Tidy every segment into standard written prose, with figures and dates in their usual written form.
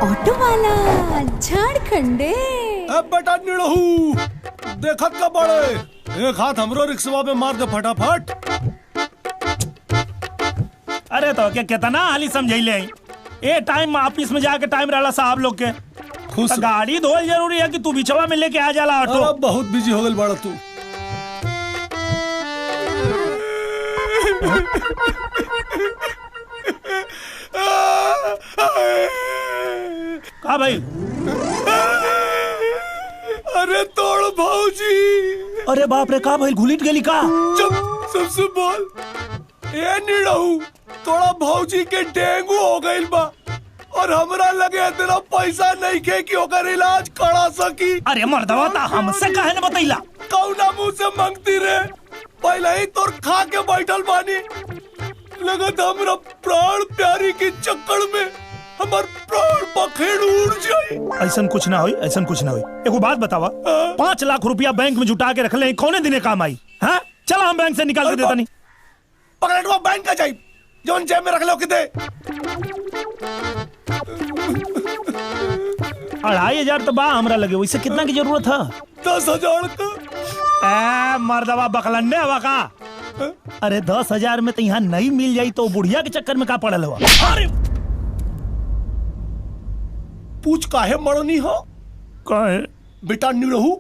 Auto वाला झारखंडे। अब बेटा निड़हू देखत का बड़े एक हाथ हमरो रिक्शा में मार दे फटाफट। अरे तो क्या कहता ना हाली समझैले ए टाइम ऑफिस में जाके टाइम रहला साहब लोग के खुश तो गाड़ी धोल जरूरी है कि तू बिछवा में लेके आ जाला ऑटो। अब बहुत बिजी हो गल बड़ा तू। का भाई? अरे तोड़ भौजी। अरे बाप रे का भाई घुलिट गेली का? चुप सबसे बोल। ए निड़हू तोड़ा भौजी के डेंगू हो गइल बा और हमरा लगे इतना पैसा नहीं के कि ओकर इलाज करा सकी। अरे मर्दवा ता हमसे काहे न बतैला? कौना मुंह से मांगती रे? पहले ही तोर खा के बैठल बानी। लगत हमरा प्राण प्यारी के चक्कर में हमार प्राण पखेड़ उड़ जाई। ऐसन कुछ ना होई, ऐसन कुछ ना होई। एगो बात बतावा, 5 लाख रुपया बैंक में जुटा के रखले कौने दिने काम आई? हाँ चला हम बैंक से निकाल के देता नहीं। पकड़वा बैंक का जाई जोन जेब में रख लो किते। 2500 तो बा हमरा लगे, वैसे कितना की जरूरत है? 10,000 का। मर्दवा बकलन्ने हवा का? अरे 10,000 में तो यहाँ नहीं मिल जाई तो बुढ़िया के चक्कर में का पड़ल हुआ? अरे पूछ काहे मरनी हो? काहे? बेटा निड़हू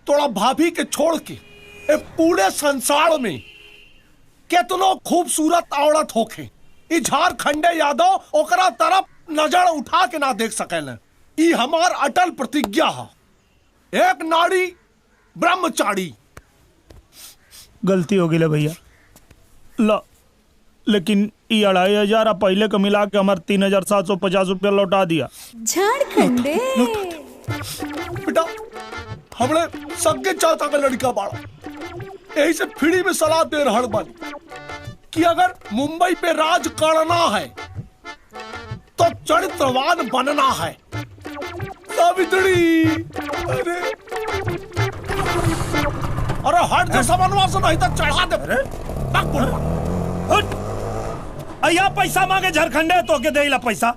तोड़ा भाभी के छोड़ के ए पूरे संसार में कितनो खूबसूरत औरत होखे ई झारखंडे यादव ओकरा तरफ नजर उठा के ना देख सकेले। ई हमार अटल प्रतिज्ञा है। एक नारी ब्रह्मचारी। गलती हो गई भैया ला, लेकिन ये 2500 पहले का मिला के हमारे 3750 रुपया लौटा दिया। झारखंडे बेटा हमने सबके चाहता का लड़का बाड़ा यही से फ्री में सलाह दे रहा बानी कि अगर मुंबई पे राज करना है तो चरित्रवान बनना है। सावित्री अरे हट जा सामानवा से नहीं तो चढ़ा दे। हट! अया पैसा मांगे झारखंडे तो के देला पैसा।